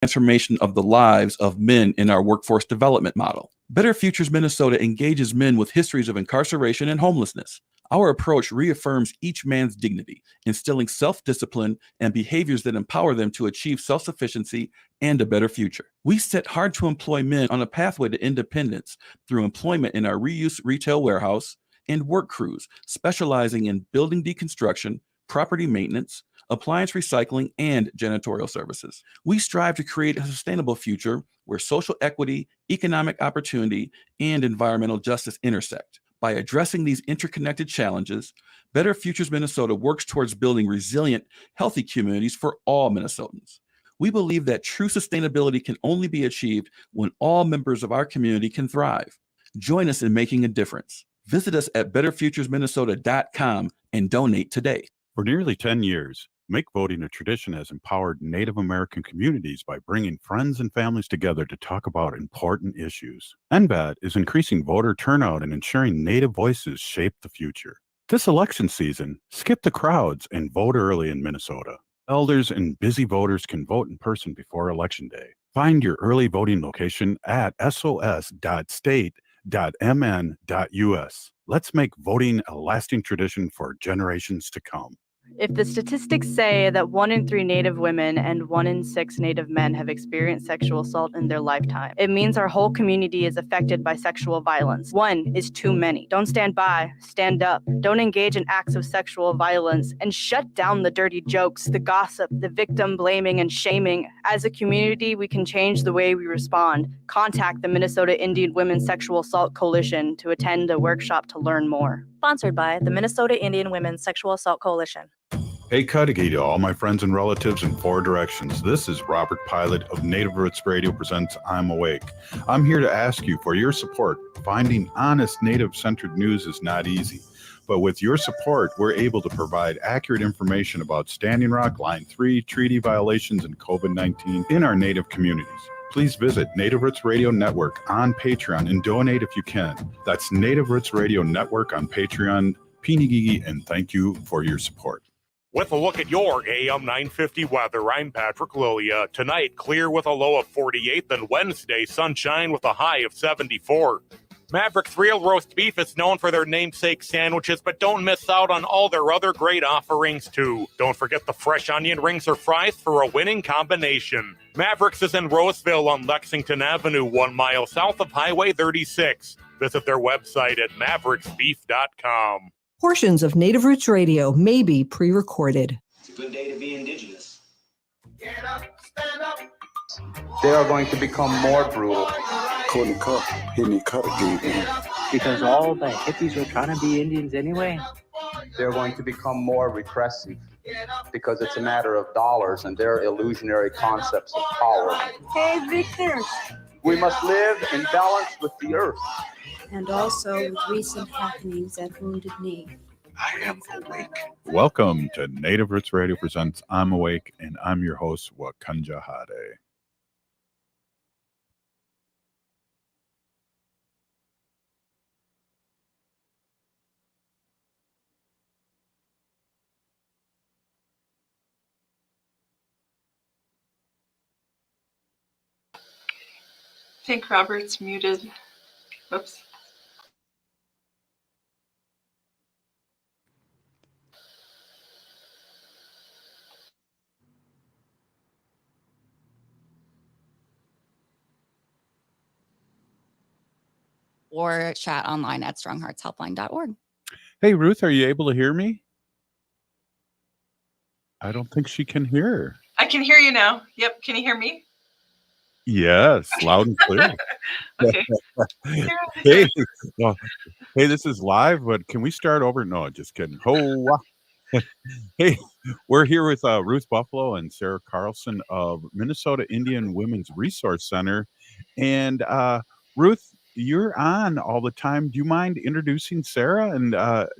transformation of the lives of men in our workforce development model. Better Futures Minnesota engages men with histories of incarceration and homelessness. Our approach reaffirms each man's dignity, instilling self-discipline and behaviors that empower them to achieve self-sufficiency and a better future. We set hard-to-employ men on a pathway to independence through employment in our reuse retail warehouse and work crews, specializing in building deconstruction, property maintenance, appliance recycling, and janitorial services. We strive to create a sustainable future where social equity, economic opportunity, and environmental justice intersect. By addressing these interconnected challenges, Better Futures Minnesota works towards building resilient, healthy communities for all Minnesotans. We believe that true sustainability can only be achieved when all members of our community can thrive. Join us in making a difference. Visit us at betterfuturesminnesota.com and donate today. For nearly 10 years, Make Voting a Tradition has empowered Native American communities by bringing friends and families together to talk about important issues. NVAT is increasing voter turnout and ensuring Native voices shape the future. This election season, skip the crowds and vote early in Minnesota. Elders and busy voters can vote in person before Election Day. Find your early voting location at sos.state.mn.us. Let's make voting a lasting tradition for generations to come. If the statistics say that 1 in 3 Native women and 1 in 6 Native men have experienced sexual assault in their lifetime, it means our whole community is affected by sexual violence. 1 is too many. Don't stand by, stand up. Don't engage in acts of sexual violence, and shut down the dirty jokes, the gossip, the victim blaming and shaming. As a community, we can change the way we respond. Contact the Minnesota Indian Women's Sexual Assault Coalition to attend a workshop to learn more. Sponsored by the Minnesota Indian Women's Sexual Assault Coalition. Hey, Cudahy to all my friends and relatives in 4 directions. This is Robert Pilot of Native Roots Radio presents I'm Awake. I'm here to ask you for your support. Finding honest Native-centered news is not easy. But with your support, we're able to provide accurate information about Standing Rock, Line 3, treaty violations, and COVID-19 in our Native communities. Please visit Native Roots Radio Network on Patreon and donate if you can. That's Native Roots Radio Network on Patreon. Pinigigi, and thank you for your support. With a look at your AM 950 weather, I'm Patrick Lilia. Tonight, clear with a low of 48, then Wednesday, sunshine with a high of 74. MIWRC's Real Roast Beef is known for their namesake sandwiches, but don't miss out on all their other great offerings, too. Don't forget the fresh onion rings or fries for a winning combination. MIWRC's is in Roseville on Lexington Avenue, 1 mile south of Highway 36. Visit their website at MIWRCsbeef.com. Portions of Native Roots Radio may be pre-recorded. It's a good day to be indigenous. Get up, stand up. They are going to become more brutal. Couldn't cut, hitting cut again. Because all the hippies were trying to be Indians anyway. They're going to become more repressive because it's a matter of dollars and their illusionary concepts of power. Hey, Victor. We must live in balance with the earth. And also with recent happenings at Wounded Knee. I am awake. Welcome to Native Roots Radio presents I'm Awake, and I'm your host, Wakanja Hade. I think Robert's muted. Oops. Or chat online at strongheartshelpline.org. Hey, Ruth, are you able to hear me? I don't think she can hear. I can hear you now. Yep. Can you hear me? Yes, loud and clear. Okay. Hey, well, hey, this is live, but can we start over? No, just kidding. Oh, hey, we're here with Ruth Buffalo and Sarah Carlson of Minnesota Indian Women's Resource Center. And Ruth, you're on all the time. Do you mind introducing Sarah and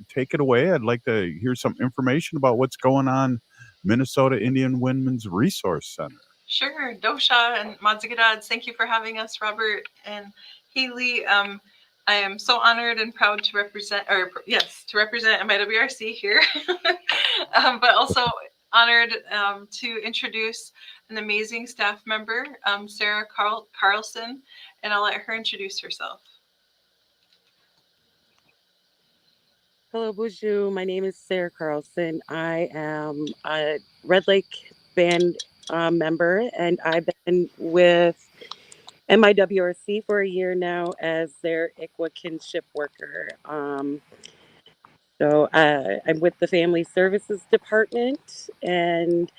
take it away? I'd like to hear some information about what's going on Minnesota Indian Women's Resource Center. Sure. Dosha and Madzigadad, thank you for having us, Robert and Haley. I am so honored and proud to represent MIWRC here, but also honored to introduce an amazing staff member, Sarah Carlson, and I'll let her introduce herself. Hello, Bonjour. My name is Sarah Carlson. I am a Red Lake band member, and I've been with MIWRC for a year now as their ICWA kinship worker. I'm with the Family Services Department, and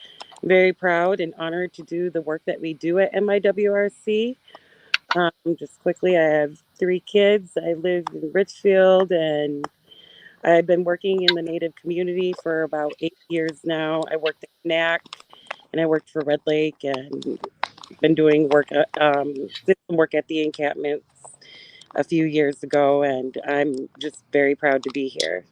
I'm very proud and honored to do the work that we do at MIWRC. Just quickly, I have 3 kids. I live in Richfield, and I've been working in the Native community for about 8 years now. I worked at NAC, and I worked for Red Lake, and been doing work, did some work at the encampments a few years ago, and I'm just very proud to be here.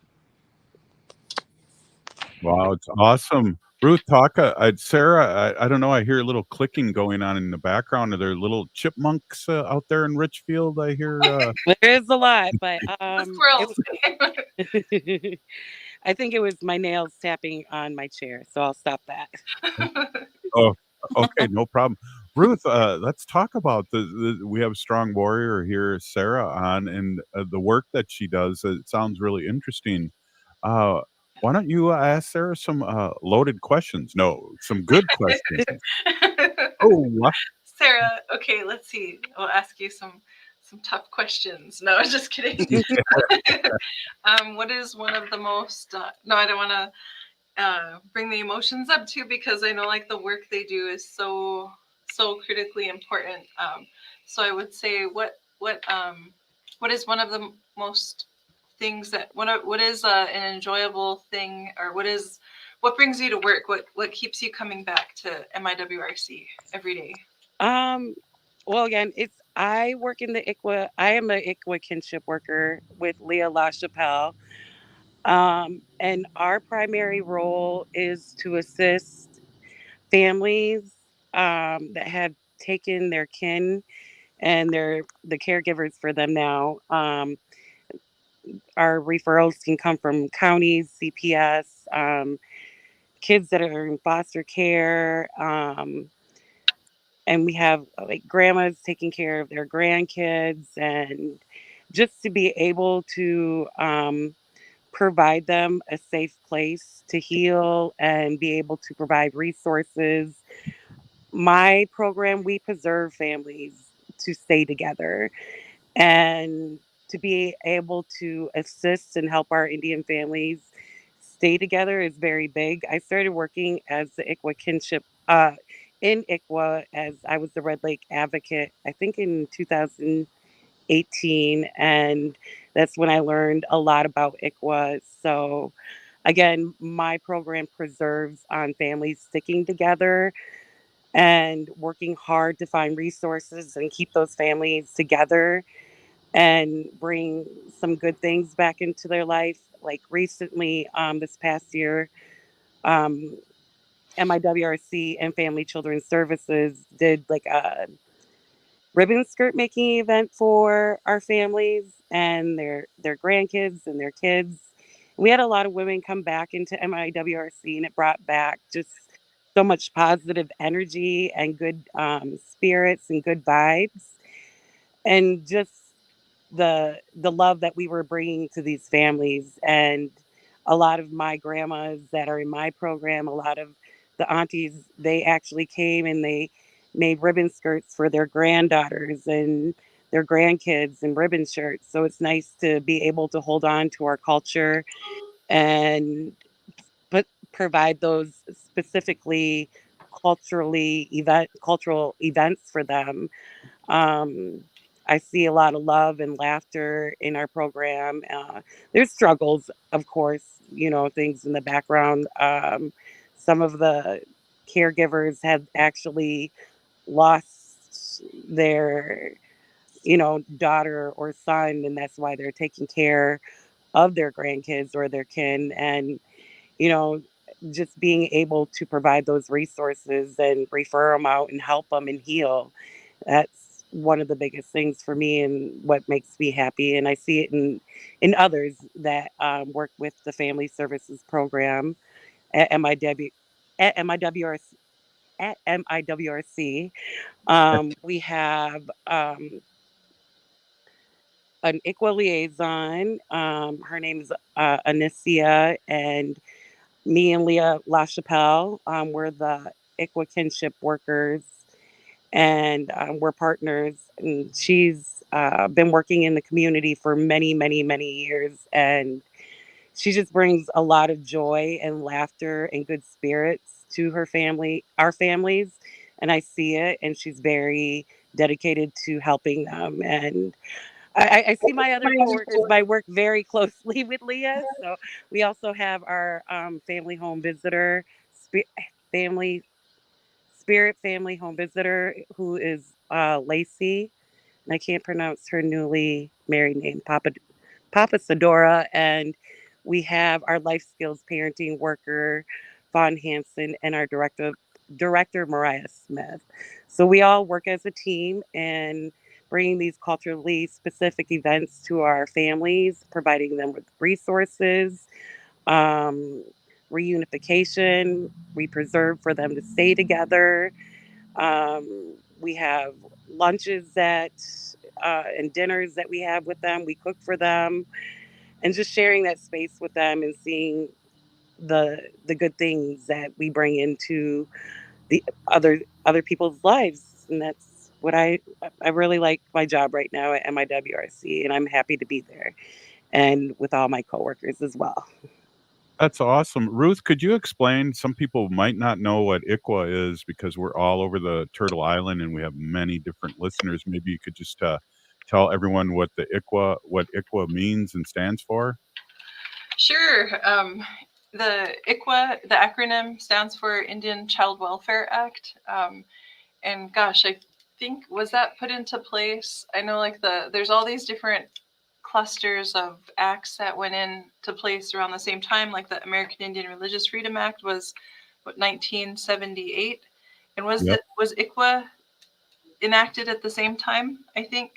Wow, it's awesome. Ruth, talk, Sarah, I don't know, I hear a little clicking going on in the background. Are there little chipmunks out there in Richfield? I hear. There is a lot, but Squirrels. I think it was my nails tapping on my chair, so I'll stop that. Oh, okay, no problem. Ruth, let's talk about we have a strong warrior here, Sarah, on, and the work that she does. It sounds really interesting. Why don't you ask Sarah some loaded questions? No, some good questions. Oh, what? Sarah, okay, let's see. I'll ask you some tough questions. No, just kidding. What is one of the most? No, I don't want to bring the emotions up too, because I know like the work they do is so critically important. So I would say what is one of the most things that what is an enjoyable thing, or what brings you to work? What keeps you coming back to MIWRC every day? Well, again, I work in the ICWA. I am an ICWA kinship worker with Leah LaChapelle. And our primary role is to assist families that have taken their kin and they're the caregivers for them now. Our referrals can come from counties, CPS, kids that are in foster care. And we have like grandmas taking care of their grandkids, and just to be able to provide them a safe place to heal and be able to provide resources. My program, we preserve families to stay together, and to be able to assist and help our Indian families stay together is very big. I started working as the ICWA kinship in ICWA as I was the Red Lake advocate, I think in 2018, and that's when I learned a lot about ICWA. So again, my program preserves on families sticking together and working hard to find resources and keep those families together and bring some good things back into their life. Like recently, this past year, MIWRC and Family Children's Services did like a ribbon skirt making event for our families and their grandkids and their kids. We had a lot of women come back into MIWRC, and it brought back just so much positive energy and good spirits and good vibes, and just the love that we were bringing to these families. And a lot of my grandmas that are in my program, a lot of the aunties, they actually came and they made ribbon skirts for their granddaughters and their grandkids and ribbon shirts. So it's nice to be able to hold on to our culture and provide those specifically cultural events for them. I see a lot of love and laughter in our program. There's struggles, of course, things in the background. Some of the caregivers have actually lost their, daughter or son, and that's why they're taking care of their grandkids or their kin. And, you know, just being able to provide those resources and refer them out and help them and heal, that's one of the biggest things for me and what makes me happy. And I see it in others that work with the Family Services Program at at MIWRC. At MIWRC. We have an ICWA liaison. Her name is Anicia, and me and Leah LaChapelle, we're the ICWA kinship workers, and we're partners. And she's been working in the community for many, many, many years, and she just brings a lot of joy and laughter and good spirits to her family, our families, and I see it. And she's very dedicated to helping them. And I see my other coworkers. I work very closely with Leah, so we also have our family home visitor, family spirit family home visitor, who is Lacey, and I can't pronounce her newly married name, Papa Sadora, and we have our life skills parenting worker, Vaughn Hansen, and our director Mariah Smith. So we all work as a team and bringing these culturally specific events to our families, providing them with resources, reunification. We preserve for them to stay together. We have lunches that and dinners that we have with them. We cook for them, and just sharing that space with them and seeing the good things that we bring into the other people's lives. And that's what I really like my job right now at MIWRC, and I'm happy to be there and with all my coworkers as well. That's awesome. Ruth, could you explain? Some people might not know what ICWA is because we're all over the Turtle Island and we have many different listeners. Maybe you could just tell everyone what ICWA means and stands for. Sure. The ICWA, the acronym stands for Indian Child Welfare Act. And gosh, I think, was that put into place? I know there's all these different clusters of acts that went into place around the same time, like the American Indian Religious Freedom Act was 1978, and was ICWA enacted at the same time, I think?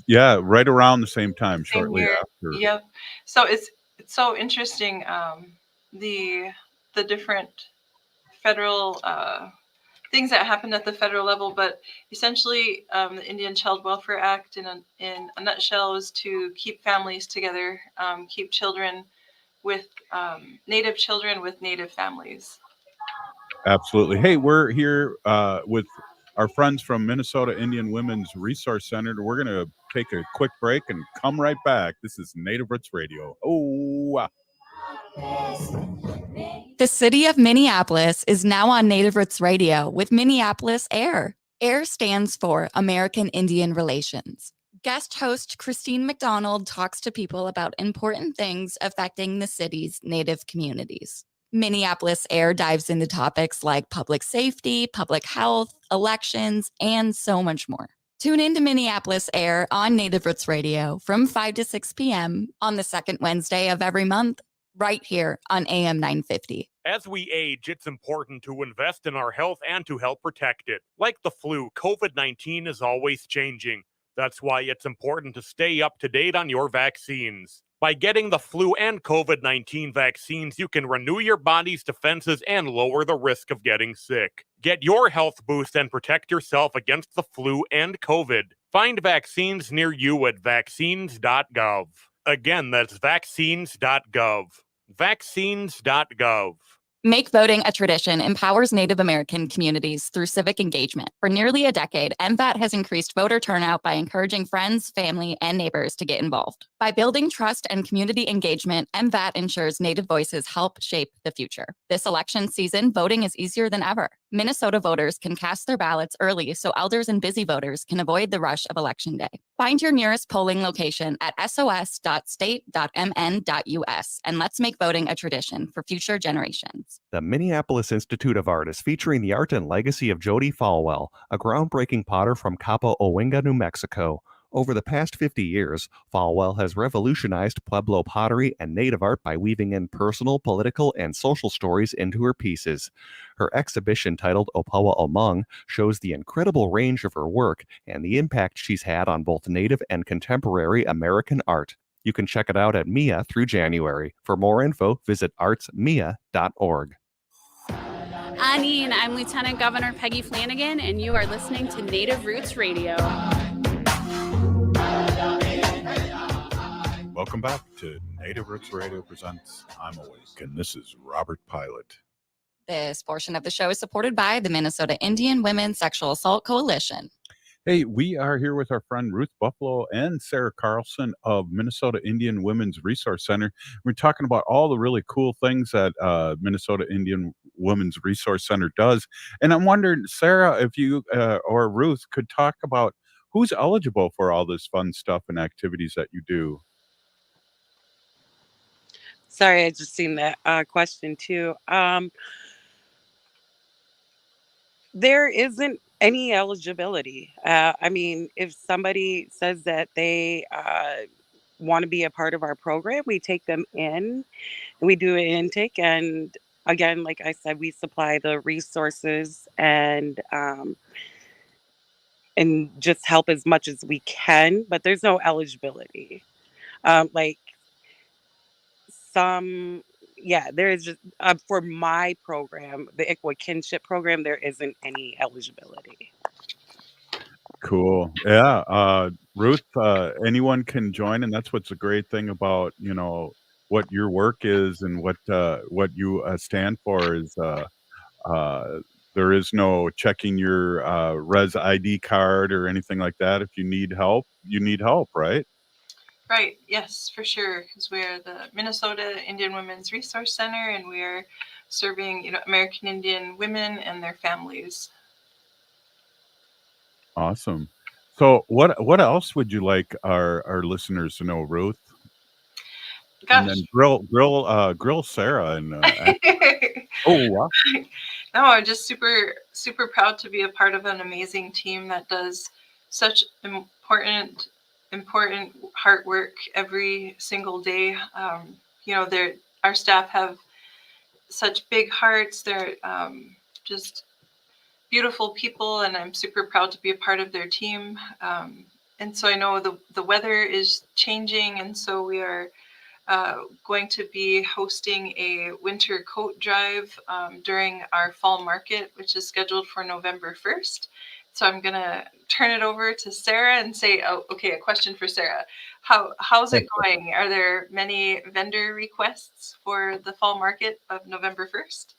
Yeah, right around the same time, shortly after. Yep. So it's so interesting, the different federal things that happened at the federal level, but essentially the Indian Child Welfare Act in a nutshell was to keep families together, keep children with Native children with Native families. Absolutely. Hey, we're here with our friends from Minnesota Indian Women's Resource Center. We're going to take a quick break and come right back. This is Native Roots Radio. Oh, The city of Minneapolis is now on Native Roots Radio with Minneapolis AIR. AIR stands for American Indian Relations. Guest host Christine McDonald talks to people about important things affecting the city's Native communities. Minneapolis AIR dives into topics like public safety, public health, elections, and so much more. Tune in to Minneapolis AIR on Native Roots Radio from 5 to 6 p.m. on the second Wednesday of every month, right here on AM 950. As we age, it's important to invest in our health and to help protect it. Like the flu, COVID-19 is always changing. That's why it's important to stay up to date on your vaccines. By getting the flu and COVID-19 vaccines, you can renew your body's defenses and lower the risk of getting sick. Get your health boost and protect yourself against the flu and COVID. Find vaccines near you at vaccines.gov. Again, that's vaccines.gov. Vaccines.gov. Make voting a tradition empowers Native American communities through civic engagement. For nearly a decade, MVAT has increased voter turnout by encouraging friends, family, and neighbors to get involved. By building trust and community engagement, MVAT ensures Native voices help shape the future. This election season, voting is easier than ever. Minnesota voters can cast their ballots early so elders and busy voters can avoid the rush of Election Day. Find your nearest polling location at sos.state.mn.us and let's make voting a tradition for future generations. The Minneapolis Institute of Art is featuring the art and legacy of Jody Falwell, a groundbreaking potter from Cabo Owinga, New Mexico. Over the past 50 years, Falwell has revolutionized Pueblo pottery and native art by weaving in personal, political, and social stories into her pieces. Her exhibition titled Opawa Omung shows the incredible range of her work and the impact she's had on both native and contemporary American art. You can check it out at MIA through January. For more info, visit artsmia.org. Anine, I'm Lieutenant Governor Peggy Flanagan, and you are listening to Native Roots Radio. Welcome back to Native Roots Radio presents I'm Awake, and this is Robert Pilot. This portion of the show is supported by the Minnesota Indian Women's Sexual Assault Coalition. Hey, we are here with our friend Ruth Buffalo and Sarah Carlson of Minnesota Indian Women's Resource Center. We're talking about all the really cool things that Minnesota Indian Women's Resource Center does. And I'm wondering, Sarah, if you or Ruth could talk about who's eligible for all this fun stuff and activities that you do. Sorry, I just seen that question too. There isn't any eligibility. I mean, if somebody says that they want to be a part of our program, we take them in and we do an intake. And again, like I said, we supply the resources and just help as much as we can, but there's no eligibility. Like some, yeah, there is just for my program, the ICWA kinship program, there isn't any eligibility. Cool. Yeah. Ruth, anyone can join, and that's what's a great thing about, you know, what your work is and what you stand for is there is no checking your res ID card or anything like that. If you need help, right? Right. Yes, for sure. Because we're the Minnesota Indian Women's Resource Center, and we're serving, American Indian women and their families. Awesome. So, what else would you like our listeners to know, Ruth? Gosh. And then grill Sarah and. Oh wow! No, I'm just super super proud to be a part of an amazing team that does such important heart work every single day. Our staff have such big hearts. They're just beautiful people, and I'm super proud to be a part of their team. And so I know the weather is changing, and so we are going to be hosting a winter coat drive during our fall market, which is scheduled for November 1st. So I'm going to turn it over to Sarah and say, a question for Sarah. How's it going? Are there many vendor requests for the fall market of November 1st?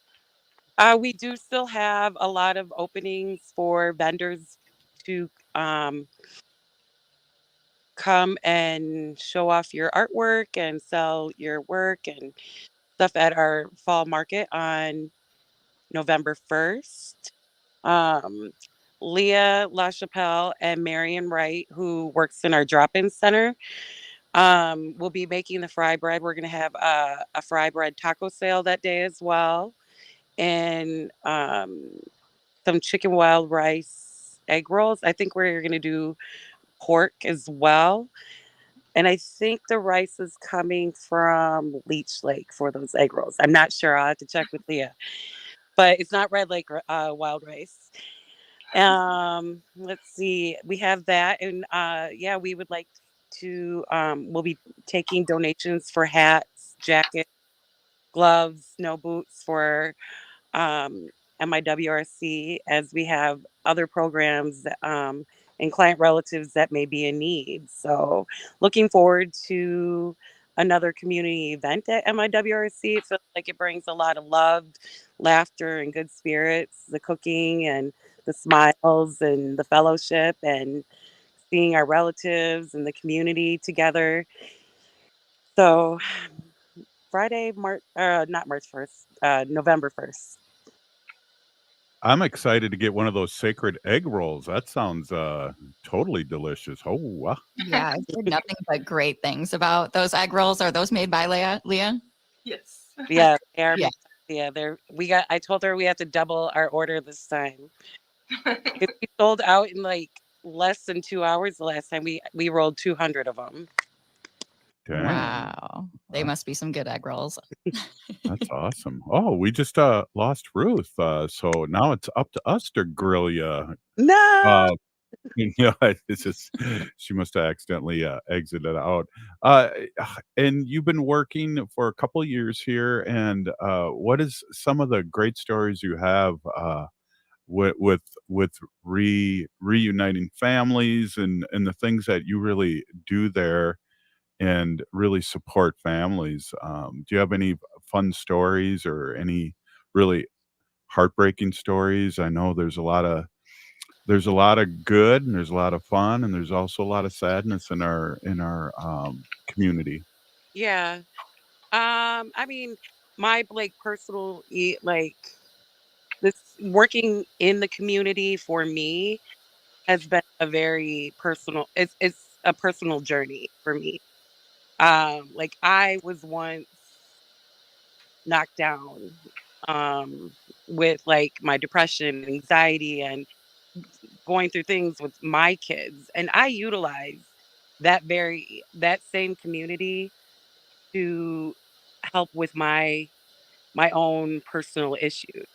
We do still have a lot of openings for vendors to come and show off your artwork and sell your work and stuff at our fall market on November 1st. Leah LaChapelle and Marion Wright, who works in our drop-in center, will be making the fry bread. We're going to have a fry bread taco sale that day as well. And some chicken wild rice egg rolls. I think we're going to do pork as well. And I think the rice is coming from Leech Lake for those egg rolls. I'm not sure. I'll have to check with Leah. But it's not Red Lake wild rice. Let's see. We have that. And we would like to, we'll be taking donations for hats, jackets, gloves, snow boots for MIWRC, as we have other programs and client relatives that may be in need. So looking forward to another community event at MIWRC. It feels like it brings a lot of love, laughter, and good spirits, the cooking and the smiles and the fellowship and seeing our relatives and the community together. So Friday, November 1st. I'm excited to get one of those sacred egg rolls. That sounds totally delicious. Oh, wow. Yeah, I've heard nothing but great things about those egg rolls. Are those made by Leah? Yes. Yeah, they are. Yeah, I told her we have to double our order this time. We sold out in like less than 2 hours the last time. We rolled 200 of them. Dang. Wow. They must be some good egg rolls. That's awesome. Oh, we just lost Ruth. So now it's up to us to grill you. No. It's just she must have accidentally exited out. Uh, and you've been working for a couple of years here, and what is some of the great stories you have with reuniting families and the things that you really do there and really support families? Do you have any fun stories or any really heartbreaking stories? I know there's a lot of good and there's a lot of fun and there's also a lot of sadness in our community. Yeah. I mean, my like personal like this working in the community for me has been a very personal it's a personal journey for me. Like I was once knocked down um with like my depression, anxiety, and going through things with my kids, and I utilize that same community to help with my own personal issues.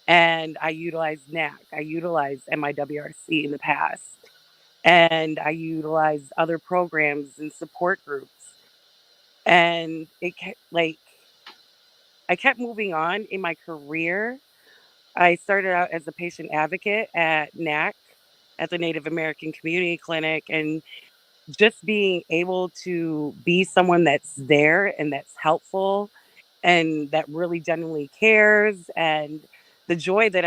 And I utilized NAC, I utilized MIWRC in the past, and I utilized other programs and support groups. And like I kept moving on in my career. I started out as a patient advocate at NAC at the Native American Community Clinic, and just being able to be someone that's there and that's helpful and that really genuinely cares, and the joy that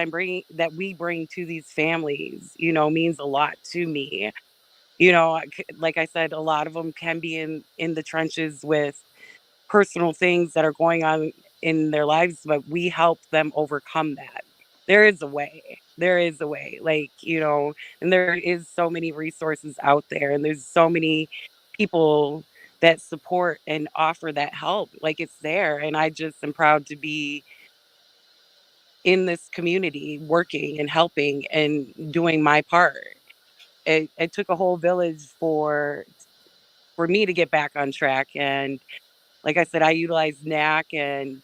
that we bring to these families, means a lot to me. Like I said, a lot of them can be in the trenches with personal things that are going on in their lives, but we help them overcome that. There is a way. There is a way. Like, and there is so many resources out there, and there's so many people that support and offer that help. Like, it's there. And I just am proud to be in this community working and helping and doing my part. It took a whole village for me to get back on track. And like I said, I utilize NAC, and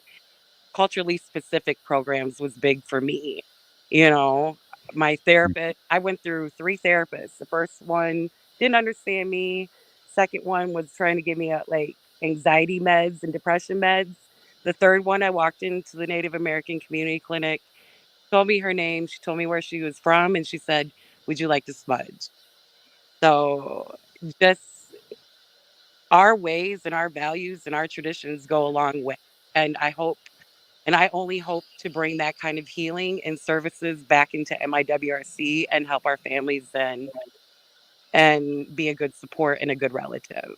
culturally specific programs was big for me. You know, my therapist, I went through 3 therapists. The first one didn't understand me. Second one was trying to give me like anxiety meds and depression meds. The third one, I walked into the Native American Community Clinic, told me her name, she told me where she was from, and she said, "Would you like to smudge?" So just our ways and our values and our traditions go a long way. And I only hope to bring that kind of healing and services back into MIWRC and help our families and be a good support and a good relative.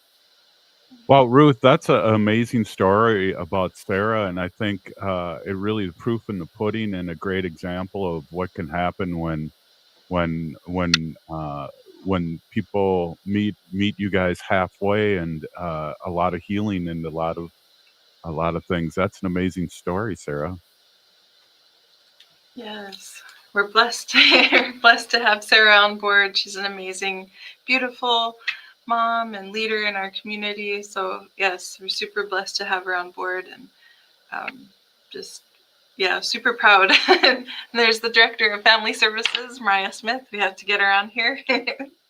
Well, Ruth, that's an amazing story about Sarah, and I think it really is proof in the pudding and a great example of what can happen when when uh, when people meet you guys halfway, and a lot of healing and a lot of things. That's an amazing story, Sarah. Yes, we're blessed. We're blessed to have Sarah on board. She's an amazing, beautiful mom and leader in our community. So yes, we're super blessed to have her on board, and just yeah, super proud. And there's the director of family services, Mariah Smith. We have to get her on here.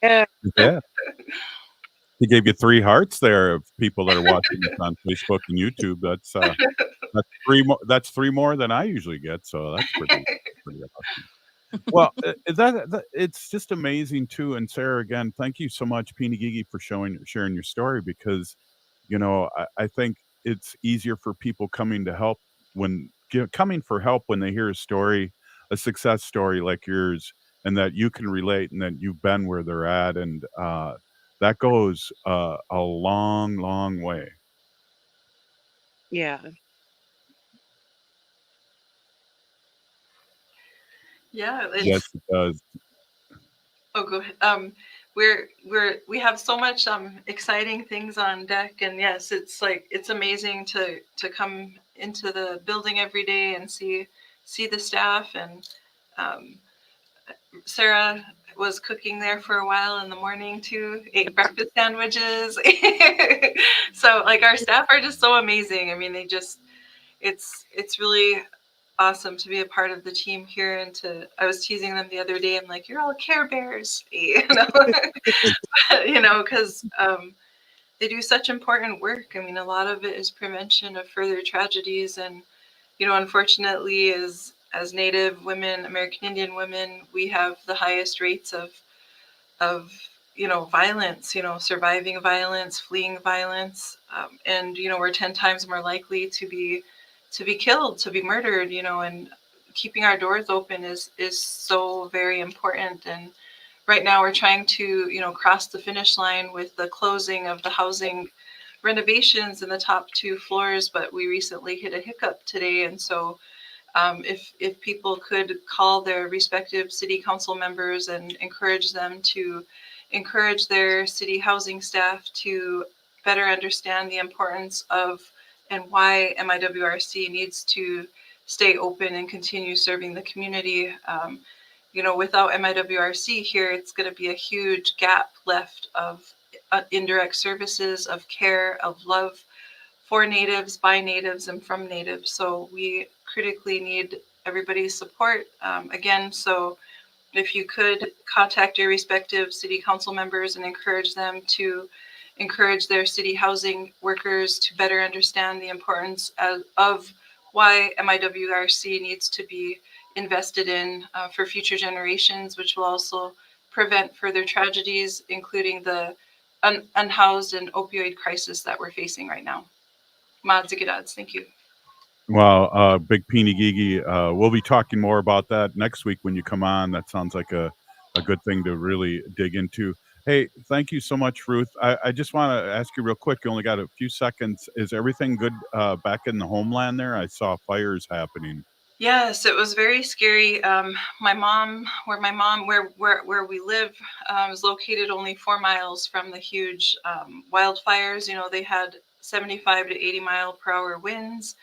Yeah. Yeah. He gave you 3 hearts there of people that are watching this on Facebook and YouTube. That's 3 more. That's 3 more than I usually get. So that's pretty awesome. Well, it's just amazing too. And Sarah, again, thank you so much, Peeny Gigi, for sharing your story, because I think it's easier for people coming for help when they hear a story, a success story like yours, and that you can relate and that you've been where they're at, and that goes a long, long way. Yeah. Yeah, Yes, it's it does. oh, go ahead. We have so much exciting things on deck, and yes, it's amazing to come into the building every day and see the staff. And um, Sarah was cooking there for a while in the morning too. Ate breakfast sandwiches. So like our staff are just so amazing. I mean, it's really awesome to be a part of the team here. And I was teasing them the other day. I'm like, you're all Care Bears, you know, because they do such important work. I mean, a lot of it is prevention of further tragedies. And, you know, unfortunately, as Native women, American Indian women, we have the highest rates of you know, violence, you know, surviving violence, fleeing violence. And, you know, we're 10 times more likely to be killed, to be murdered, you know, and keeping our doors open is so very important. And right now we're trying to, you know, cross the finish line with the closing of the housing renovations in the top 2 floors, but we recently hit a hiccup today. And so if people could call their respective city council members and encourage them to encourage their city housing staff to better understand the importance of and why MIWRC needs to stay open and continue serving the community. You know, without MIWRC here, it's going to be a huge gap left of indirect services, of care, of love for Natives, by Natives, and from Natives. So we critically need everybody's support. Again, so if you could contact your respective city council members and encourage them to encourage their city housing workers to better understand the importance of why MIWRC needs to be invested in for future generations, which will also prevent further tragedies, including the unhoused and opioid crisis that we're facing right now. Madzigidads, thank you. Well, Big Peeny Gigi, we'll be talking more about that next week when you come on. That sounds like a good thing to really dig into. Hey, thank you so much, Ruth. I just want to ask you real quick. You only got a few seconds. Is everything good back in the homeland there? I saw fires happening. Yes, it was very scary. My mom, where we live, is located only 4 miles from the huge wildfires. You know, they had 75 to 80 mile per hour winds.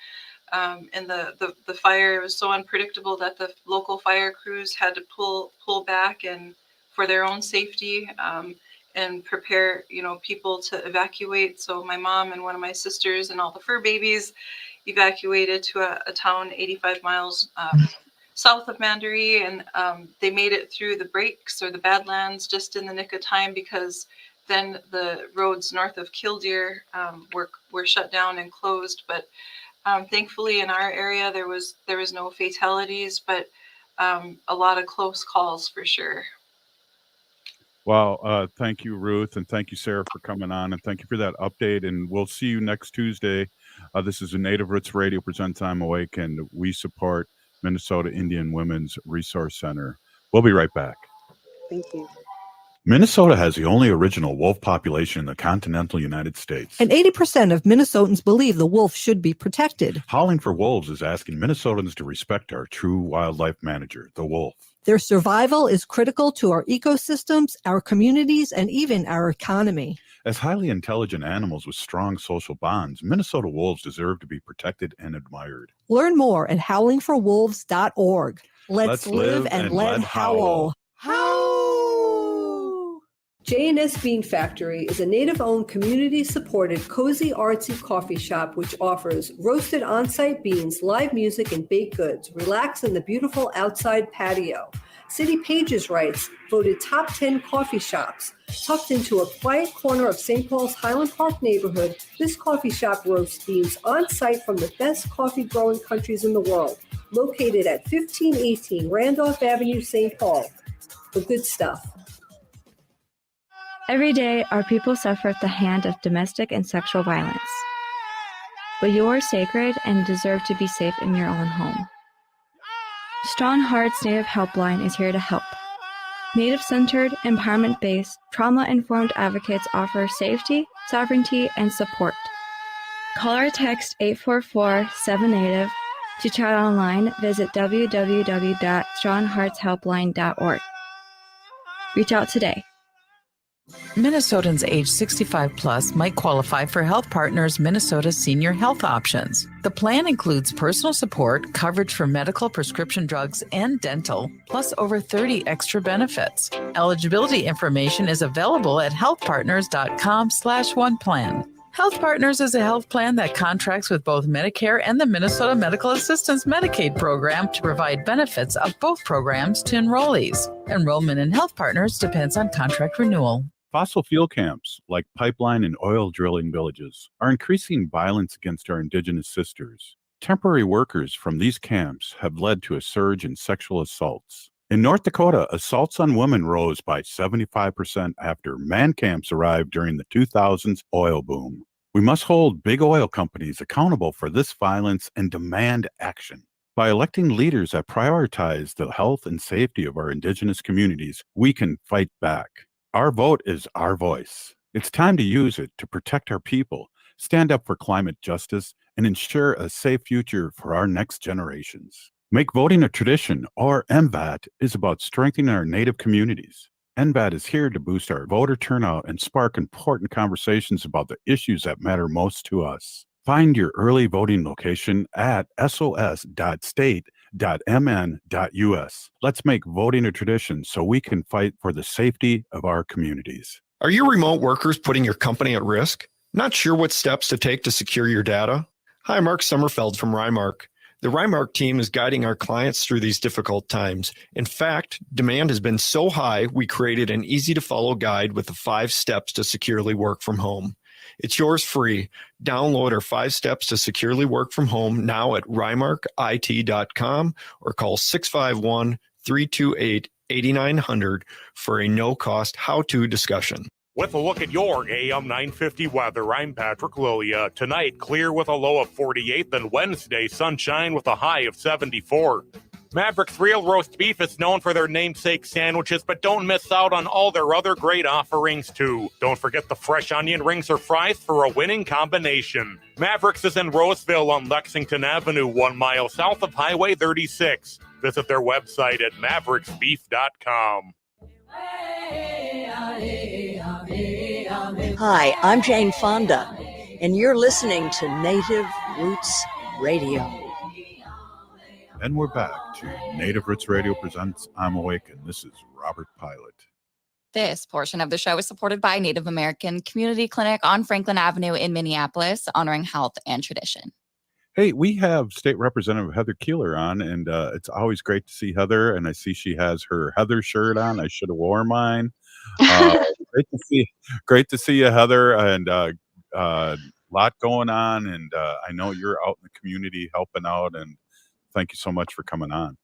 And the fire was so unpredictable that the local fire crews had to pull back and for their own safety and prepare, you know, people to evacuate. So my mom and one of my sisters and all the fur babies evacuated to a town 85 miles south of Mandaree, and they made it through the breaks or the Badlands just in the nick of time, because then the roads north of Killdeer were shut down and closed. But thankfully, in our area, there was no fatalities, but a lot of close calls for sure. Well, thank you, Ruth, and thank you, Sarah, for coming on, and thank you for that update. And we'll see you next Tuesday. This is a Native Roots Radio presents I'm Awake, and we support Minnesota Indian Women's Resource Center. We'll be right back. Thank you. Minnesota has the only original wolf population in the continental United States. And 80% of Minnesotans believe the wolf should be protected. Howling for Wolves is asking Minnesotans to respect our true wildlife manager, the wolf. Their survival is critical to our ecosystems, our communities, and even our economy. As highly intelligent animals with strong social bonds, Minnesota wolves deserve to be protected and admired. Learn more at howlingforwolves.org. Let's live and let howl. J&S Bean Factory is a Native-owned, community-supported, cozy, artsy coffee shop which offers roasted on-site beans, live music, and baked goods. Relax in the beautiful outside patio. City Pages writes, voted top 10 coffee shops. Tucked into a quiet corner of St. Paul's Highland Park neighborhood, this coffee shop roasts beans on-site from the best coffee-growing countries in the world. Located at 1518 Randolph Avenue, St. Paul. The good stuff. Every day, our people suffer at the hand of domestic and sexual violence. But you are sacred and deserve to be safe in your own home. Strong Hearts Native Helpline is here to help. Native-centered, empowerment-based, trauma-informed advocates offer safety, sovereignty, and support. Call or text 844-7NATIVE. To chat online, visit www.strongheartshelpline.org. Reach out today. Minnesotans age 65 plus might qualify for Health Partners Minnesota Senior Health Options. The plan includes personal support, coverage for medical, prescription drugs, and dental, plus over 30 extra benefits. Eligibility information is available at healthpartners.com/oneplan. Health Partners is a health plan that contracts with both Medicare and the Minnesota Medical Assistance Medicaid program to provide benefits of both programs to enrollees. Enrollment in Health Partners depends on contract renewal. Fossil fuel camps, like pipeline and oil drilling villages, are increasing violence against our Indigenous sisters. Temporary workers from these camps have led to a surge in sexual assaults. In North Dakota, assaults on women rose by 75% after man camps arrived during the 2000s oil boom. We must hold big oil companies accountable for this violence and demand action. By electing leaders that prioritize the health and safety of our Indigenous communities, we can fight back. Our vote is our voice. It's time to use it to protect our people, stand up for climate justice, and ensure a safe future for our next generations. Make voting a tradition, or MVAT, is about strengthening our Native communities. MVAT is here to boost our voter turnout and spark important conversations about the issues that matter most to us. Find your early voting location at sos.state.mn.us. Let's make voting a tradition so we can fight for the safety of our communities. Are your remote workers putting your company at risk? Not sure what steps to take to secure your data? Hi, Mark Sommerfeld from Rymark. The Rymark team is guiding our clients through these difficult times. In fact, demand has been so high, we created an easy-to-follow guide with the 5 steps to securely work from home. It's yours free. Download our 5 steps to securely work from home now at rymarkit.com or call 651-328-8900 for a no-cost how-to discussion. With a look at your AM 950 weather, I'm Patrick Lilia. Tonight, clear with a low of 48, then Wednesday, sunshine with a high of 74. MIWRC Real Roast Beef is known for their namesake sandwiches, but don't miss out on all their other great offerings, too. Don't forget the fresh onion rings or fries for a winning combination. MIWRC's is in Roseville on Lexington Avenue, 1 mile south of Highway 36. Visit their website at MIWRCsbeef.com. Hi, I'm Jane Fonda, and you're listening to Native Roots Radio. And we're back to Native Roots Radio presents I'm Awake, and this is Robert Pilot. This portion of the show is supported by Native American Community Clinic on Franklin Avenue in Minneapolis, honoring health and tradition. Hey, we have State Representative Heather Keeler on, and it's always great to see Heather, and I see she has her Heather shirt on. I should have worn mine. Great to see you, Heather, and lot going on, and I know you're out in the community helping out, and thank you so much for coming on.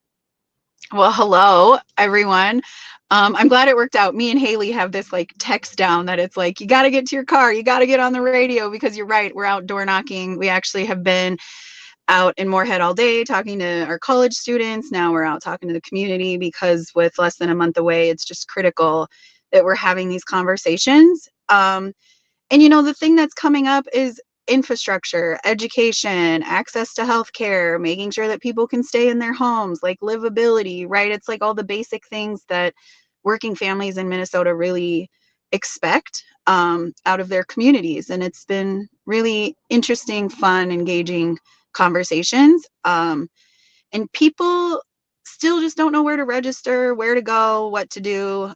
Well, hello, everyone. I'm glad it worked out. Me and Haley have this like text down that it's like, you got to get to your car. You got to get on the radio, because you're right. We're out door knocking. We actually have been out in Moorhead all day talking to our college students. Now we're out talking to the community, because with less than a month away, it's just critical that we're having these conversations. And, you know, the thing that's coming up is infrastructure, education, access to healthcare, making sure that people can stay in their homes, like livability, right? It's like all the basic things that working families in Minnesota really expect out of their communities. And it's been really interesting, fun, engaging conversations. And people still just don't know where to register, where to go, what to do.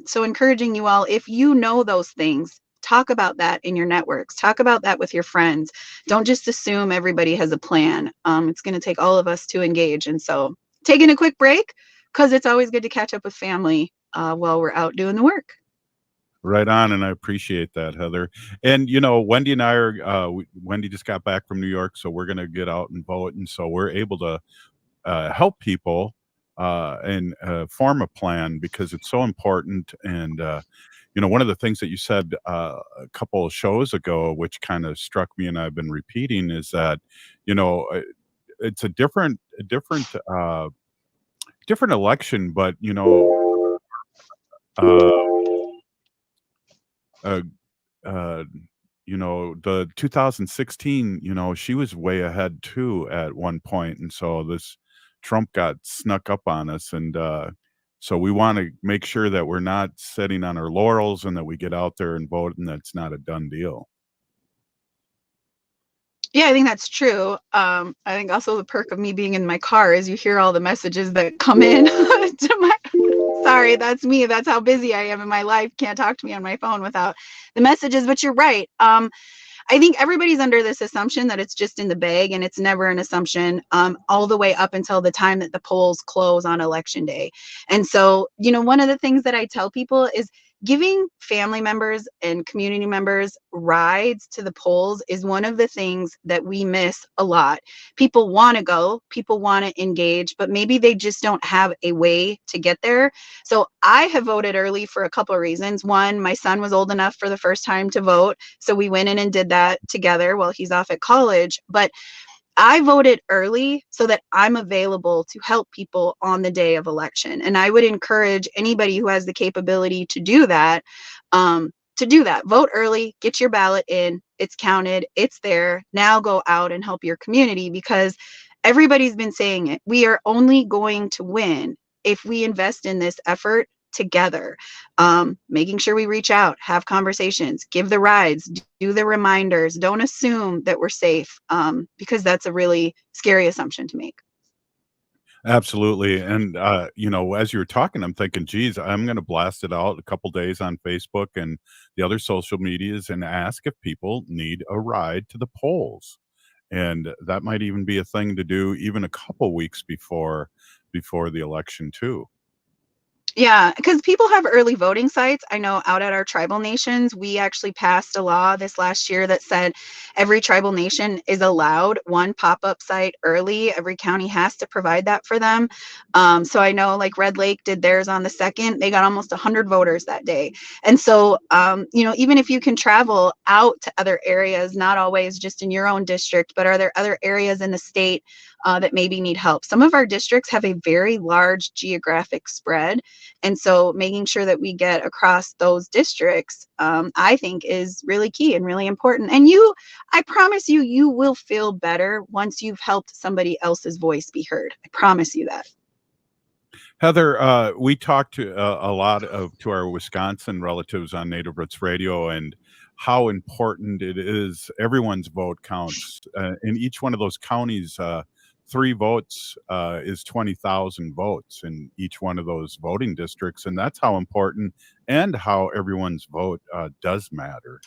So encouraging you all, if you know those things, talk about that in your networks. Talk about that with your friends. Don't just assume everybody has a plan. It's going to take all of us to engage. And so taking a quick break, because it's always good to catch up with family while we're out doing the work. Right on, and I appreciate that, Heather. And, you know, Wendy and I are, Wendy just got back from New York, so we're going to get out and vote. And so we're able to help people and form a plan, because it's so important. And, you know, one of the things that you said a couple of shows ago, which kind of struck me and I've been repeating, is that, you know, it's a different election, but, you know, you know, the 2016, you know, she was way ahead too at one point. And so this Trump got snuck up on us. And so we want to make sure that we're not sitting on our laurels and that we get out there and vote, and that's not a done deal. Yeah, I think that's true. I think also the perk of me being in my car is you hear all the messages that come in to my, sorry, that's me. That's how busy I am in my life. Can't talk to me on my phone without the messages, but you're right. I think everybody's under this assumption that it's just in the bag, and it's never an assumption, all the way up until the time that the polls close on election day. And so, one of the things that I tell people is giving family members and community members rides to the polls is one of the things that we miss a lot. People want to go, people want to engage, but maybe they just don't have a way to get there. So I have voted early for a couple of reasons. One, my son was old enough for the first time to vote, so we went in and did that together while he's off at college. But I voted early so that I'm available to help people on the day of election. And I would encourage anybody who has the capability to do that, Vote early, get your ballot in, it's counted, it's there. Now go out and help your community, because everybody's been saying it. We are only going to win if we invest in this effort together, making sure we reach out, have conversations, give the rides, do the reminders, don't assume that we're safe, because that's a really scary assumption to make. Absolutely. And, as you were talking, I'm thinking, geez, I'm going to blast it out a couple days on Facebook and the other social medias and ask if people need a ride to the polls. And that might even be a thing to do even a couple weeks before the election too. Yeah, because people have early voting sites. I know out at our tribal nations, we actually passed a law this last year that said every tribal nation is allowed one pop-up site early. Every county has to provide that for them. So I know like Red Lake did theirs on the 2nd. They got almost 100 voters that day. And so, even if you can travel out to other areas, not always just in your own district, but are there other areas in the state that maybe need help? Some of our districts have a very large geographic spread. And so making sure that we get across those districts, I think is really key and really important. And I promise you, you will feel better once you've helped somebody else's voice be heard. I promise you that. Heather, we talked to a lot to our Wisconsin relatives on Native Roots Radio, and how important it is. Everyone's vote counts. In each one of those counties, 3 votes is 20,000 votes in each one of those voting districts. And that's how important and how everyone's vote does matter.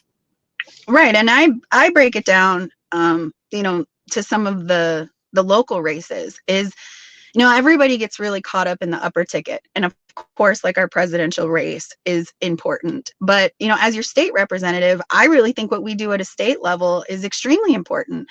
Right. And I break it down, to some of the local races is, everybody gets really caught up in the upper ticket. And of course, like our presidential race is important. But, as your state representative, I really think what we do at a state level is extremely important.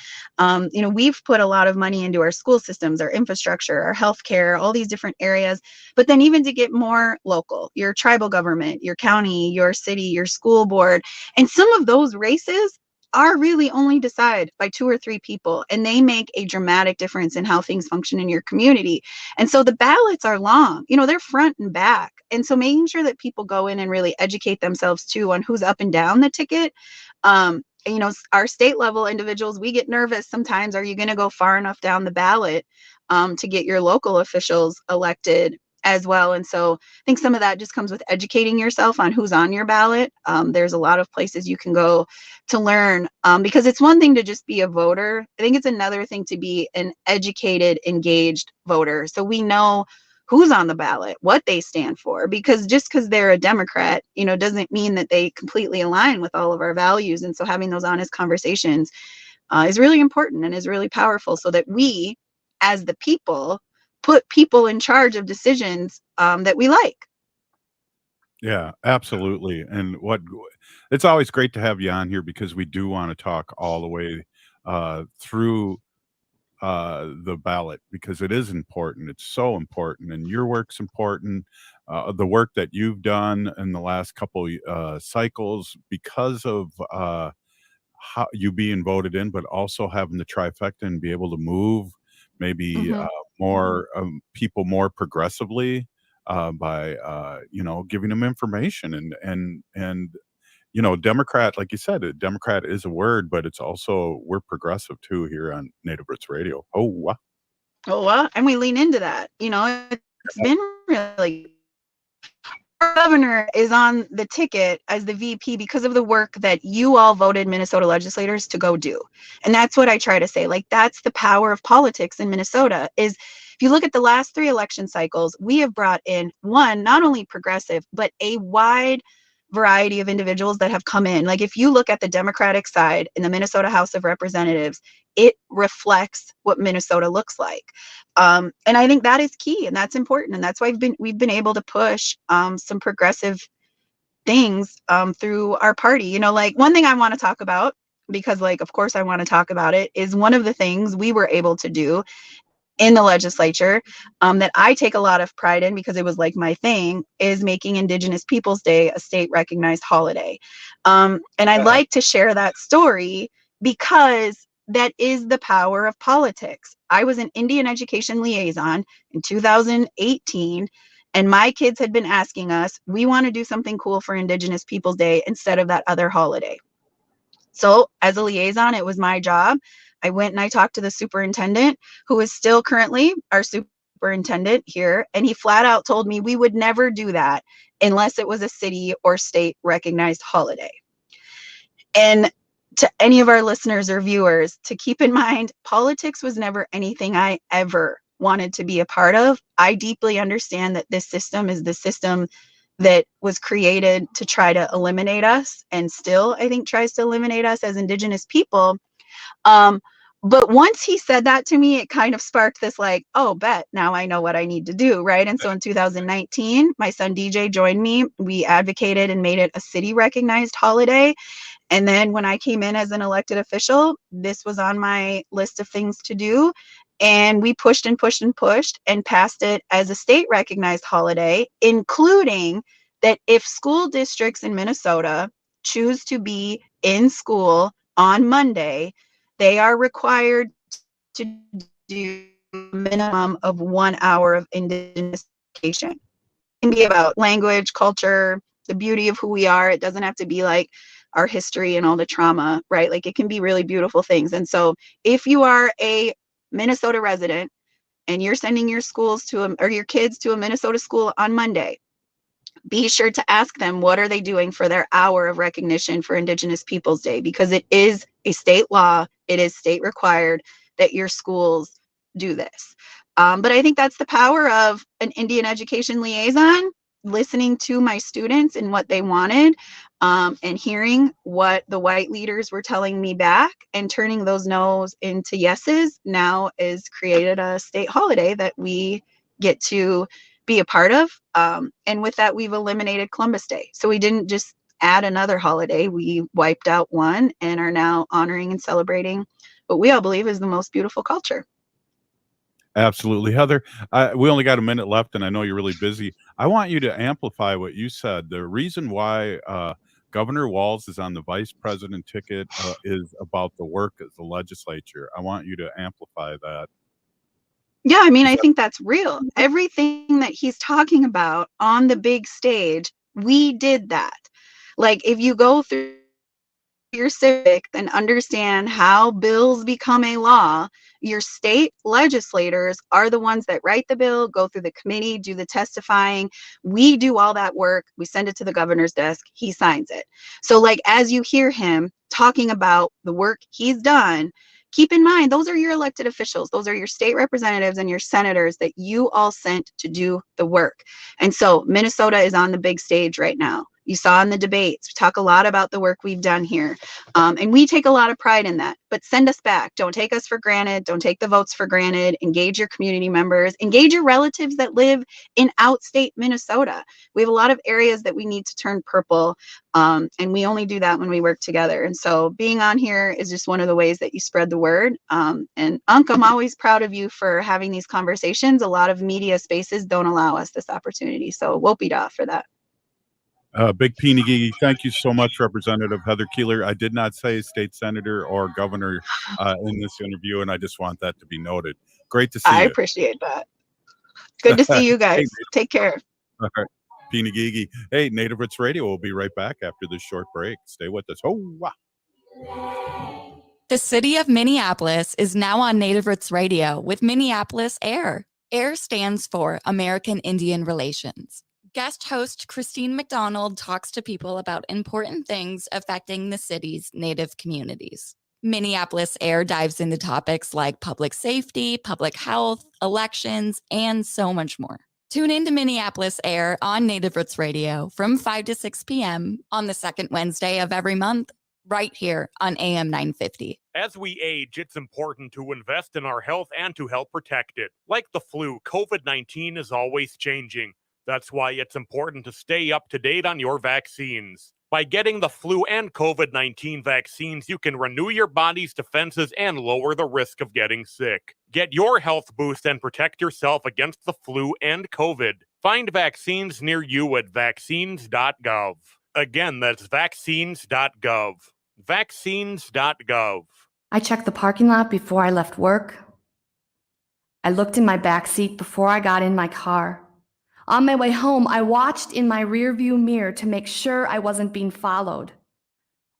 We've put a lot of money into our school systems, our infrastructure, our healthcare, all these different areas. But then even to get more local, your tribal government, your county, your city, your school board, and some of those races are really only decided by 2 or 3 people, and they make a dramatic difference in how things function in your community. And so the ballots are long, they're front and back. And so making sure that people go in and really educate themselves too on who's up and down the ticket. Our state level individuals, we get nervous sometimes. Are you going to go far enough down the ballot to get your local officials elected as well? And so I think some of that just comes with educating yourself on who's on your ballot. There's a lot of places you can go to learn, because it's one thing to just be a voter. I think it's another thing to be an educated, engaged voter. So we know who's on the ballot, what they stand for, because just because they're a Democrat, doesn't mean that they completely align with all of our values. And so having those honest conversations is really important and is really powerful, so that we, as the people, put people in charge of decisions that we like. Yeah, absolutely. And it's always great to have you on here, because we do want to talk all the way through the ballot, because it is important. It's so important, and your work's important. The work that you've done in the last couple cycles, because of how you being voted in, but also having the trifecta and be able to move maybe more people more progressively by giving them information and Democrat, like you said, a Democrat is a word, but it's also, we're progressive too here on Native Roots Radio. Oh wow. And we lean into that. It's been really, our governor is on the ticket as the VP because of the work that you all voted Minnesota legislators to go do. And that's what I try to say. Like, that's the power of politics in Minnesota. Is if you look at the last 3 election cycles, we have brought in, one, not only progressive, but a wide variety of individuals that have come in. Like if you look at the Democratic side in the Minnesota House of Representatives, it reflects what Minnesota looks like. And I think that is key and that's important. And that's why we've been able to push some progressive things through our party. You know, like one thing I want to talk about, because like, of course I want to talk about it, is one of the things we were able to do in the legislature that I take a lot of pride in because it was like my thing, is making Indigenous Peoples Day a state recognized holiday. And I'd like to share that story because that is the power of politics. I was an Indian education liaison in 2018, and my kids had been asking us, we want to do something cool for Indigenous Peoples Day instead of that other holiday. So as a liaison, it was my job. I went and I talked to the superintendent, who is still currently our superintendent here. And he flat out told me we would never do that unless it was a city or state recognized holiday. And to any of our listeners or viewers, to keep in mind, politics was never anything I ever wanted to be a part of. I deeply understand that this system is the system that was created to try to eliminate us, and still, I think, tries to eliminate us as Indigenous people. But once he said that to me, it kind of sparked this like, oh, bet, now I know what I need to do, right? And so in 2019, my son DJ joined me. We advocated and made it a city recognized holiday. And then when I came in as an elected official, this was on my list of things to do. And we pushed and pushed and pushed and passed it as a state recognized holiday, including that if school districts in Minnesota choose to be in school on Monday, they are required to do a minimum of 1 hour of Indigenous education. It can be about language, culture, the beauty of who we are. It doesn't have to be like our history and all the trauma, right? Like it can be really beautiful things. And so if you are a Minnesota resident and you're sending your schools or your kids to a Minnesota school on Monday, be sure to ask them what are they doing for their hour of recognition for Indigenous Peoples Day, because it is a state law. It is state required that your schools do this. But I think that's the power of an Indian education liaison, listening to my students and what they wanted, and hearing what the white leaders were telling me back and turning those no's into yeses now is created a state holiday that we get to be a part of. And with that, we've eliminated Columbus Day. So we didn't just add another holiday. We wiped out one and are now honoring and celebrating what we all believe is the most beautiful culture. Absolutely. Heather, we only got a minute left, and I know you're really busy. I want you to amplify what you said. The reason why Governor Walz is on the vice president ticket is about the work of the legislature. I want you to amplify that. Yeah, I mean, I think that's real. Everything that he's talking about on the big stage, we did that. Like, if you go through your civic and understand how bills become a law, your state legislators are the ones that write the bill, go through the committee, do the testifying. We do all that work. We send it to the governor's desk. He signs it. So, like, as you hear him talking about the work he's done, keep in mind, those are your elected officials. Those are your state representatives and your senators that you all sent to do the work. And so Minnesota is on the big stage right now. You saw in the debates, we talk a lot about the work we've done here. And we take a lot of pride in that. But send us back. Don't take us for granted. Don't take the votes for granted. Engage your community members. Engage your relatives that live in outstate Minnesota. We have a lot of areas that we need to turn purple. And we only do that when we work together. And so being on here is just one of the ways that you spread the word. And Unc, I'm always proud of you for having these conversations. A lot of media spaces don't allow us this opportunity. So whoopee-da for that. Big Peenigee, thank you so much, Representative Heather Keeler. I did not say state senator or governor in this interview, and I just want that to be noted. Great to see you. I appreciate that. Good to see you guys. Take care. All right. Peenigee. Hey, Native Roots Radio will be right back after this short break. Stay with us. Oh, wow. The city of Minneapolis is now on Native Roots Radio with MIWRC. AIR stands for American Indian Relations. Guest host Christine McDonald talks to people about important things affecting the city's Native communities. MIWRC dives into topics like public safety, public health, elections, and so much more. Tune in to Minneapolis Air on Native Roots Radio from 5 to 6 p.m. on the second Wednesday of every month, right here on AM 950. As we age, it's important to invest in our health and to help protect it. Like the flu, COVID-19 is always changing. That's why it's important to stay up to date on your vaccines. By getting the flu and COVID-19 vaccines, you can renew your body's defenses and lower the risk of getting sick. Get your health boost and protect yourself against the flu and COVID. Find vaccines near you at vaccines.gov. Again, that's vaccines.gov. Vaccines.gov. I checked the parking lot before I left work. I looked in my back seat before I got in my car. On my way home, I watched in my rearview mirror to make sure I wasn't being followed.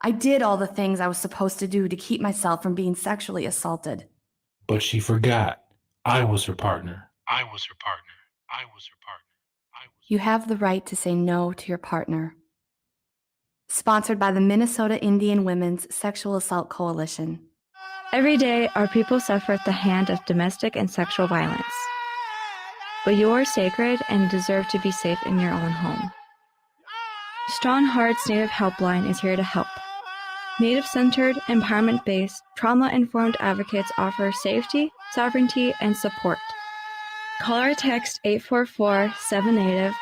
I did all the things I was supposed to do to keep myself from being sexually assaulted. But she forgot. I was her partner. I was her partner. I was her partner. You have the right to say no to your partner. Sponsored by the Minnesota Indian Women's Sexual Assault Coalition. Every day, our people suffer at the hand of domestic and sexual violence. But you are sacred and deserve to be safe in your own home. Strong Hearts Native Helpline is here to help. Native-centered, empowerment-based, trauma-informed advocates offer safety, sovereignty, and support. Call or text 844-7NATIVE.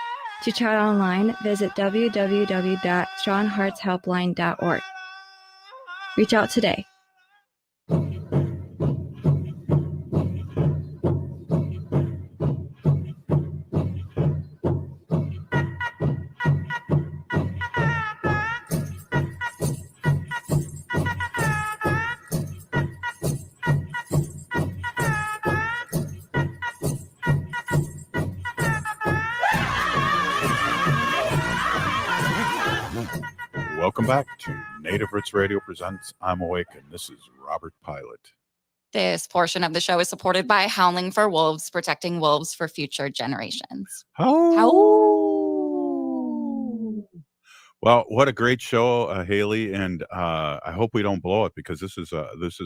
To chat online, visit www.strongheartshelpline.org. Reach out today. Welcome back to Native Roots Radio presents I'm Awake, and this is Robert Pilot. This portion of the show is supported by Howling for Wolves, protecting wolves for future generations. Well, what a great show, Haley, and I hope we don't blow it because this is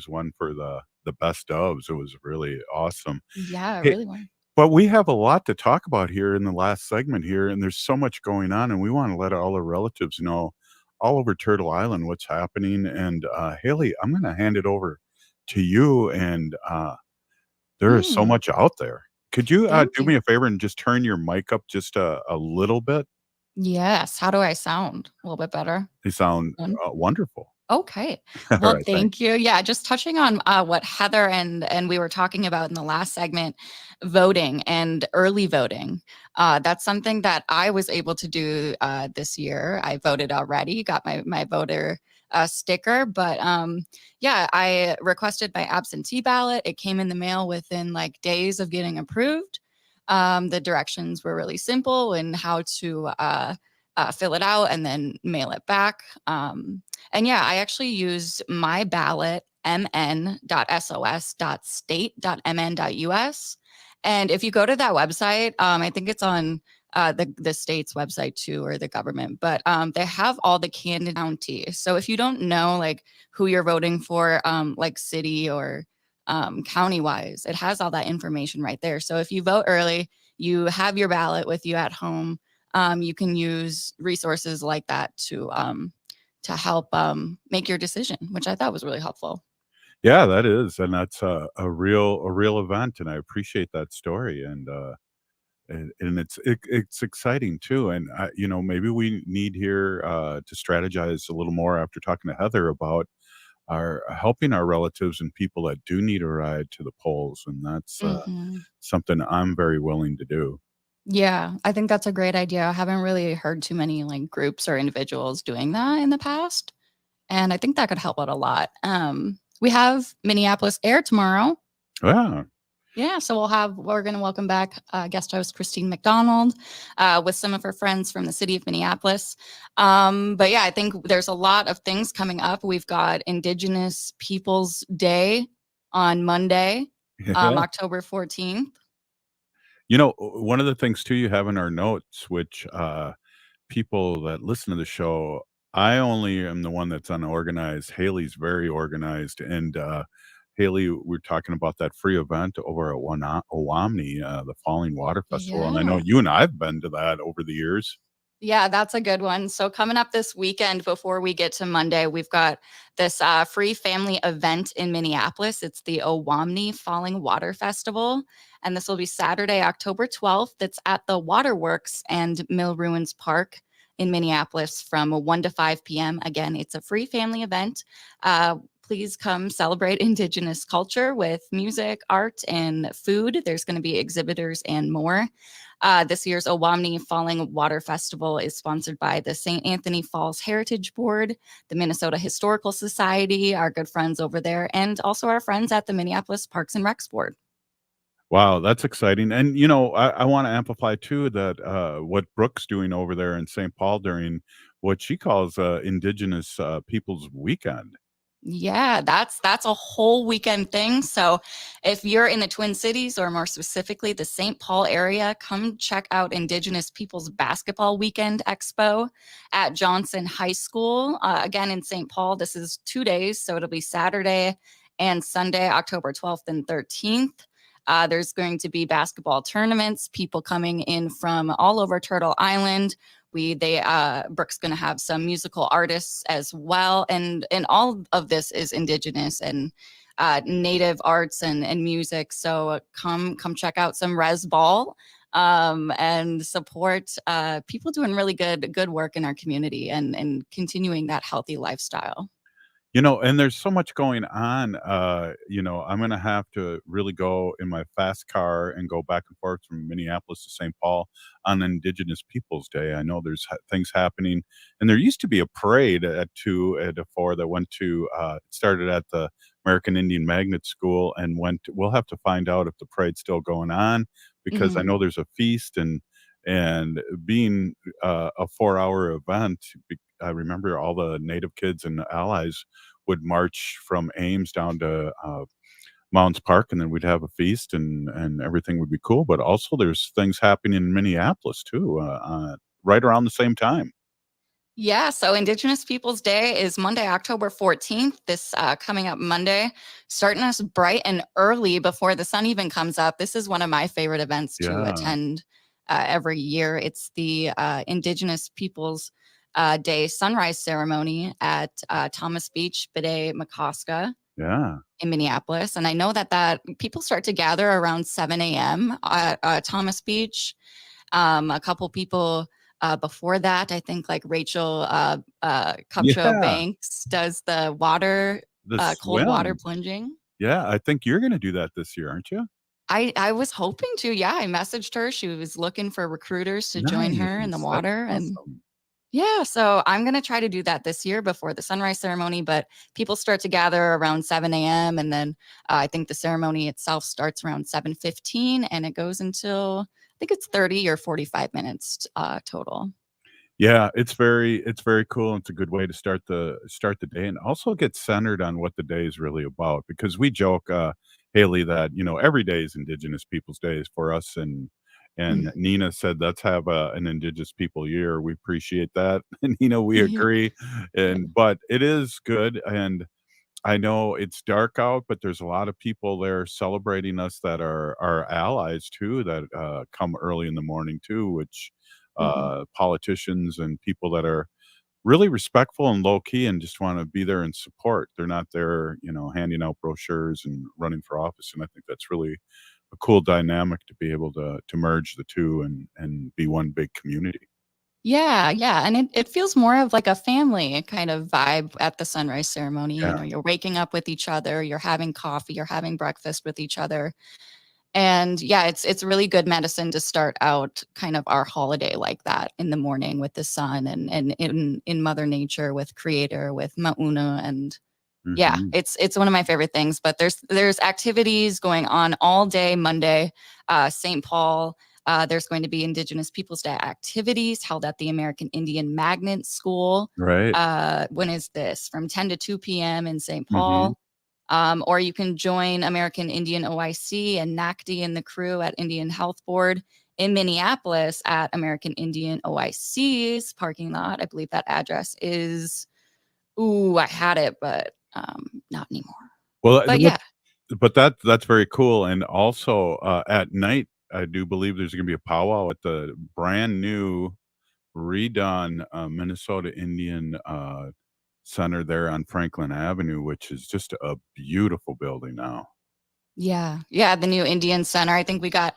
one for the best ofs. It was really awesome. Yeah, Hey, really well. but we have a lot to talk about here in the last segment here, and there's so much going on, and we want to let all our relatives know all over Turtle Island what's happening. And Haley, I'm going to hand it over to you, and there is so much out there. Could you do me a favor and just turn your mic up just a little bit? Yes. How do I sound? A little bit better. You sound wonderful. Okay. All Well, right, thank you. Yeah, just touching on what Heather and we were talking about in the last segment, voting and early voting. That's something that I was able to do this year. I voted already, got my voter sticker, but yeah, I requested my absentee ballot. It came in the mail within like days of getting approved. The directions were really simple in how to fill it out and then mail it back. And yeah, I actually used my ballot, mn.sos.state.mn.us. And if you go to that website, I think it's on the state's website too, or the government, but they have all the candidate counties. So if you don't know like who you're voting for, like city or county wise, it has all that information right there. So if you vote early, you have your ballot with you at home. You can use resources like that to help make your decision, which I thought was really helpful. Yeah, that is, and that's a real event, and I appreciate that story, and it's exciting too. And maybe we need here to strategize a little more after talking to Heather about our helping our relatives and people that do need a ride to the polls, and that's something I'm very willing to do. Yeah, I think that's a great idea. I haven't really heard too many like groups or individuals doing that in the past, and I think that could help out a lot. We have Minneapolis Air tomorrow. Yeah. Yeah, so we're going to welcome back guest host Christine McDonald with some of her friends from the city of Minneapolis. But yeah, I think there's a lot of things coming up. We've got Indigenous Peoples Day on Monday, October 14th. One of the things too you have in our notes, which people that listen to the show, I only am the one that's unorganized. Haley's very organized, and Haley, we're talking about that free event over at Owamni, the Falling Water Festival, and I know Yeah. you and I've been to that over the years. Yeah, that's a good one. So coming up this weekend, before we get to Monday, we've got this free family event in Minneapolis. It's the Owamni Falling Water Festival, and this will be Saturday, October 12th. It's at the Waterworks and Mill Ruins Park in Minneapolis from 1 to 5 p.m. Again, it's a free family event. Please come celebrate Indigenous culture with music, art, and food. There's going to be exhibitors and more. This year's Owamni Falling Water Festival is sponsored by the St. Anthony Falls Heritage Board, the Minnesota Historical Society, our good friends over there, and also our friends at the Minneapolis Parks and Recs Board. Wow, that's exciting. And I want to amplify too that what Brooke's doing over there in St. Paul during what she calls Indigenous Peoples Weekend. Yeah, that's a whole weekend thing. So if you're in the Twin Cities, or more specifically the St. Paul area, come check out Indigenous Peoples Basketball Weekend Expo at Johnson High School. Again, in St. Paul, this is 2 days, so it'll be Saturday and Sunday, October 12th and 13th. There's going to be basketball tournaments, people coming in from all over Turtle Island. Brooke's going to have some musical artists as well, and all of this is Indigenous and Native arts and music. So come check out some res ball and support people doing really good work in our community and continuing that healthy lifestyle. And there's so much going on. I'm going to have to really go in my fast car and go back and forth from Minneapolis to St. Paul on Indigenous Peoples Day. I know there's things happening, and there used to be a parade at 2 at 4 that went to started at the American Indian Magnet School and we'll have to find out if the parade's still going on, because I Mhm. know there's a feast and being a 4-hour event. I remember all the Native kids and allies would march from Ames down to Mounds Park, and then we'd have a feast, and everything would be cool. But also, there's things happening in Minneapolis too, right around the same time. Yeah, so Indigenous Peoples Day is Monday, October 14th, this coming up Monday, starting us bright and early before the sun even comes up. This is one of my favorite events to Yeah. attend every year. It's the Indigenous Peoples Day sunrise ceremony at Thomas Beach, Bidet, McCoska Yeah. in Minneapolis. And I know that people start to gather around 7 a.m. at Thomas Beach. A couple people before that, I think like Rachel Cupcho Yeah. Banks does the water, The cold water swim. plunging. Yeah, I think you're gonna do that this year, aren't you? I was hoping to. Yeah, I messaged her. She was looking for recruiters to join her in the Nice. That's water. And awesome. yeah, so I'm going to try to do that this year before the sunrise ceremony, but people start to gather around 7 a.m. And then I think the ceremony itself starts around 7:15 and it goes until, I think it's 30 or 45 minutes total. Yeah, it's very cool. It's a good way to start the day, and also get centered on what the day is really about, because we joke, Haley, that every day is Indigenous Peoples Days for us, and Nina said, let's have an Indigenous People Year. We appreciate that. And we agree. But it is good, and I know it's dark out, but there's a lot of people there celebrating us that are our allies too, that come early in the morning too, which Mhm. politicians and people that are really respectful and low key and just want to be there and support. They're not there, handing out brochures and running for office. And I think that's really a cool dynamic to be able to merge the two and be one big community. Yeah, yeah, and it feels more of like a family kind of vibe at the sunrise ceremony. Yeah. You're waking up with each other, you're having coffee, you're having breakfast with each other. And yeah, it's really good medicine to start out kind of our holiday like that in the morning with the sun and in Mother Nature with Creator, with Mauna. And yeah, Mhm. it's one of my favorite things. But there's activities going on all day Monday. St. Paul, there's going to be Indigenous Peoples Day activities held at the American Indian Magnet School. Right. When is this? From 10 to 2 p.m. in St. Mhm. Paul. Or you can join American Indian OIC and NACD and the crew at Indian Health Board in Minneapolis at American Indian OIC's parking lot. I believe that address is, I had it, but not anymore. Well, But yeah. but that's very cool. And also at night, I do believe there's going to be a powwow at the brand new redone Minnesota Indian Center there on Franklin Avenue, which is just a beautiful building now. Yeah. Yeah. The new Indian Center. I think we got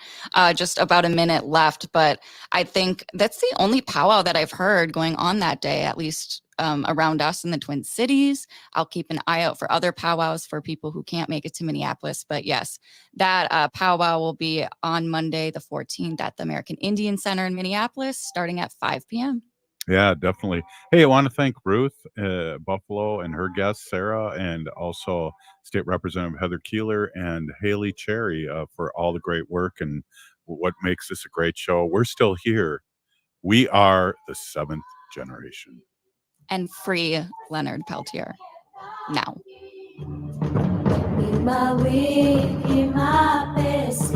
just about a minute left, but I think that's the only powwow that I've heard going on that day, at least around us in the Twin Cities. I'll keep an eye out for other powwows for people who can't make it to Minneapolis. But yes, that powwow will be on Monday, the 14th at the American Indian Center in Minneapolis, starting at 5 p.m. Yeah, definitely. Hey, I want to thank Ruth Buffalo and her guest, Sarah, and also State Representative Heather Keeler and Haley Cherry for all the great work and what makes this a great show. We're still here. We are the seventh generation. And free Leonard Peltier now. In my way, in my best.